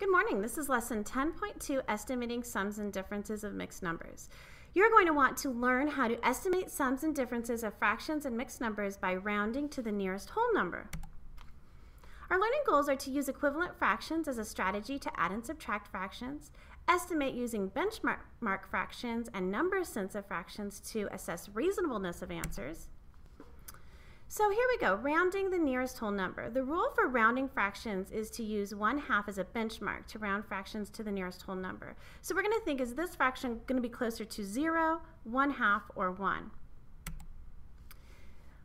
Good morning. This is lesson 10.2, estimating sums and differences of mixed numbers. You're going to want to learn how to estimate sums and differences of fractions and mixed numbers by rounding to the nearest whole number. Our learning goals are to use equivalent fractions as a strategy to add and subtract fractions, estimate using benchmark fractions and number sensitive fractions to assess reasonableness of answers. So here we go, rounding the nearest whole number. The rule for rounding fractions is to use 1/2 as a benchmark to round fractions to the nearest whole number. So we're going to think, is this fraction going to be closer to 0, 1/2, or 1?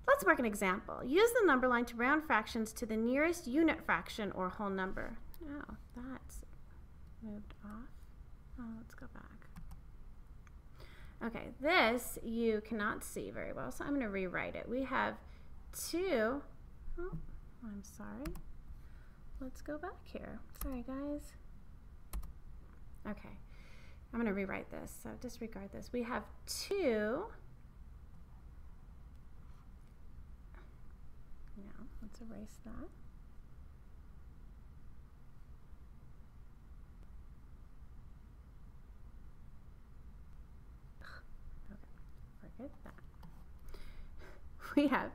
Let's work an example. Use the number line to round fractions to the nearest unit fraction or whole number. Oh, that's moved off. Oh, let's go back. Okay, this you cannot see very well, so I'm going to rewrite it. We have 2, oh, I'm sorry. Let's go back here. Sorry, guys. Okay, I'm going to rewrite this, so disregard this. We have 2. Now, let's erase that. Okay, forget that. We have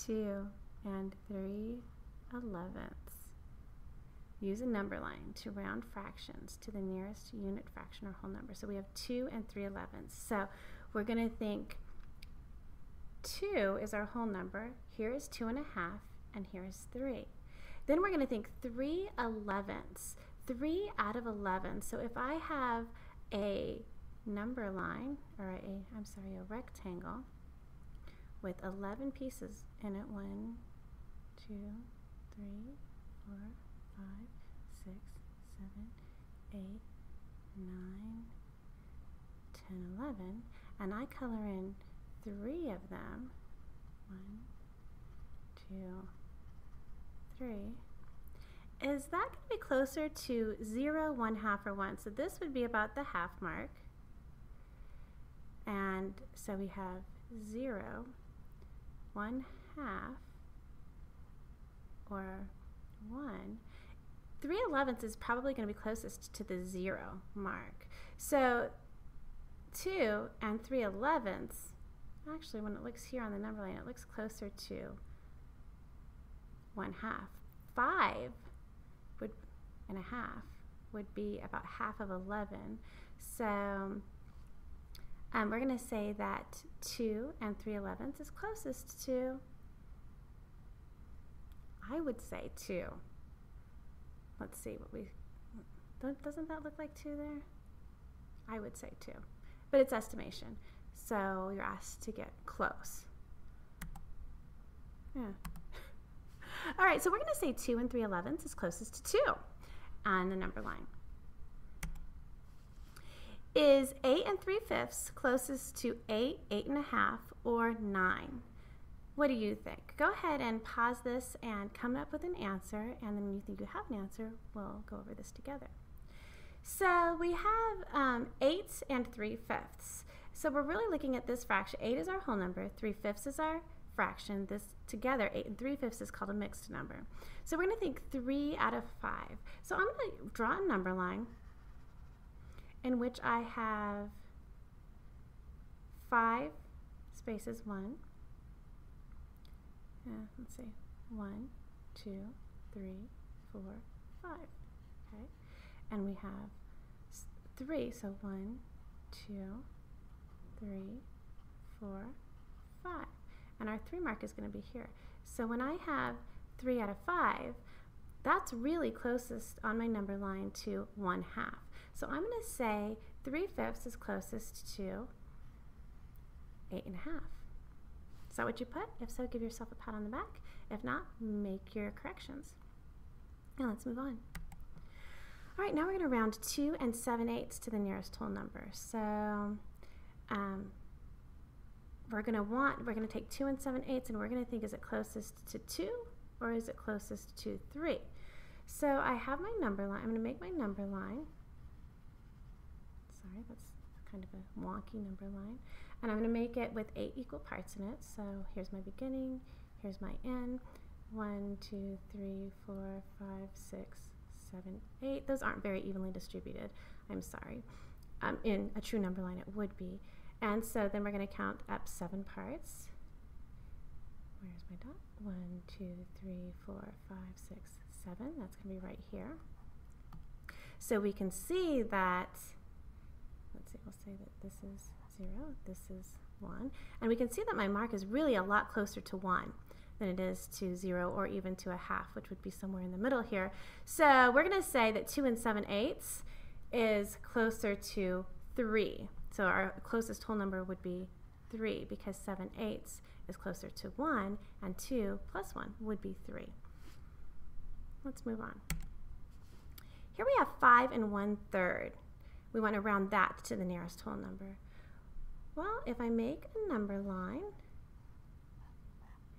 2 and 3/11. Use a number line to round fractions to the nearest unit fraction or whole number. So we have 2 and 3/11. So we're going to think 2 is our whole number. Here is 2 1/2, and here is 3. Then we're going to think 3/11. 3 out of 11. So if I have a number line, or a rectangle with 11 pieces in it, 1, 2, 3, 4, 5, 6, 7, 8, 9, 10, 11, and I color in 3 of them, 1, 2, 3, is that going to be closer to 0, 1/2, or 1? So this would be about the half mark, and so we have 0, 1/2, or 1. 3/11 is probably going to be closest to the 0 mark. So 2 and 3/11, actually when it looks here on the number line, it looks closer to 1/2. 5 and a half would be about half of 11. So we're going to say that 2 and 3/11 is closest to, I would say 2. Let's see what we, doesn't that look like 2 there? I would say 2, but it's estimation. So you're asked to get close. Yeah. All right, so we're going to say 2 and 3/11 is closest to 2 on the number line. Is 8 and 3/5 closest to 8, 8 1/2, or 9? What do you think? Go ahead and pause this and come up with an answer, and then when you think you have an answer, we'll go over this together. So we have 8 and 3/5. So we're really looking at this fraction. 8 is our whole number, 3/5 is our fraction. This together, 8 and 3/5 is called a mixed number. So we're going to think 3 out of 5. So I'm going to draw a number line in which I have 5 spaces, 1, let's see, 1, 2, 3, 4, 5, okay, and we have 3, so 1, 2, 3, 4, 5, and our 3 mark is going to be here. So when I have 3 out of 5, that's really closest on my number line to 1/2. So I'm going to say 3/5 is closest to 8 1/2. Is that what you put? If so, give yourself a pat on the back. If not, make your corrections. Now let's move on. All right, now we're going to round 2 and 7/8 to the nearest whole number. So we're going to take 2 and 7/8, and we're going to think, is it closest to 2 or is it closest to 3? So I have my number line. I'm going to make my number line. Sorry, that's kind of a wonky number line. And I'm going to make it with 8 equal parts in it. So here's my beginning, here's my end. 1, 2, 3, 4, 5, 6, 7, 8. Those aren't very evenly distributed. I'm sorry. In a true number line, it would be. And so then we're going to count up 7 parts. Where's my dot? 1, 2, 3, 4, 5, 6, 7. That's going to be right here. So we can see that, let's see, we'll say that this is 0, this is 1. And we can see that my mark is really a lot closer to 1 than it is to 0 or even to a half, which would be somewhere in the middle here. So we're going to say that 2 7/8 is closer to 3. So our closest whole number would be 3 because 7/8 is closer to 1 and 2 plus 1 would be 3. Let's move on. Here we have 5 1/3. We want to round that to the nearest whole number. Well, if I make a number line,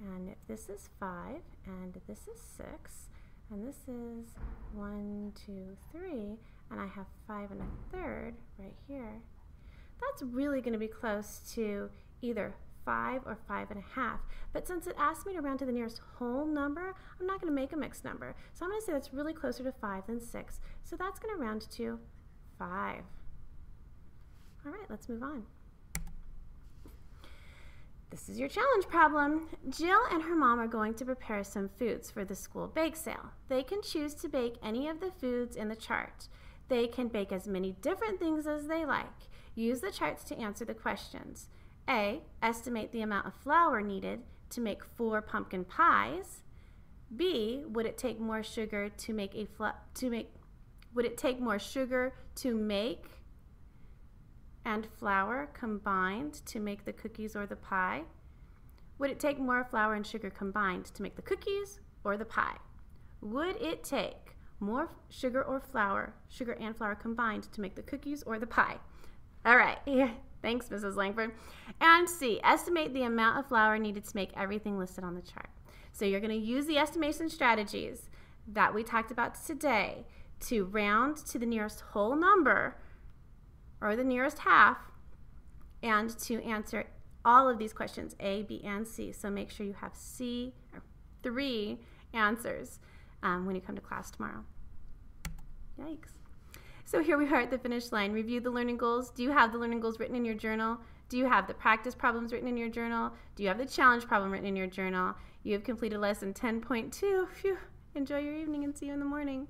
and if this is 5, and this is 6, and this is 1, 2, 3, and I have 5 1/3 right here, that's really going to be close to either 5 or 5 1/2. But since it asked me to round to the nearest whole number, I'm not going to make a mixed number. So I'm going to say that's really closer to 5 than 6. So that's going to round to 5. All right, let's move on. This is your challenge problem. Jill and her mom are going to prepare some foods for the school bake sale. They can choose to bake any of the foods in the chart. They can bake as many different things as they like. Use the charts to answer the questions. A, estimate the amount of flour needed to make 4 pumpkin pies. B, would it take more sugar to make and flour combined to make the cookies or the pie? Would it take more flour and sugar combined to make the cookies or the pie? Would it take more sugar and flour combined to make the cookies or the pie? All right, yeah. Thanks, Mrs. Langford. And C, estimate the amount of flour needed to make everything listed on the chart. So you're going to use the estimation strategies that we talked about today to round to the nearest whole number or the nearest half and to answer all of these questions, A, B, and C. So make sure you have 3 answers when you come to class tomorrow. Yikes. So here we are at the finish line. Review the learning goals. Do you have the learning goals written in your journal? Do you have the practice problems written in your journal? Do you have the challenge problem written in your journal? You have completed lesson 10.2. Phew. Enjoy your evening and see you in the morning.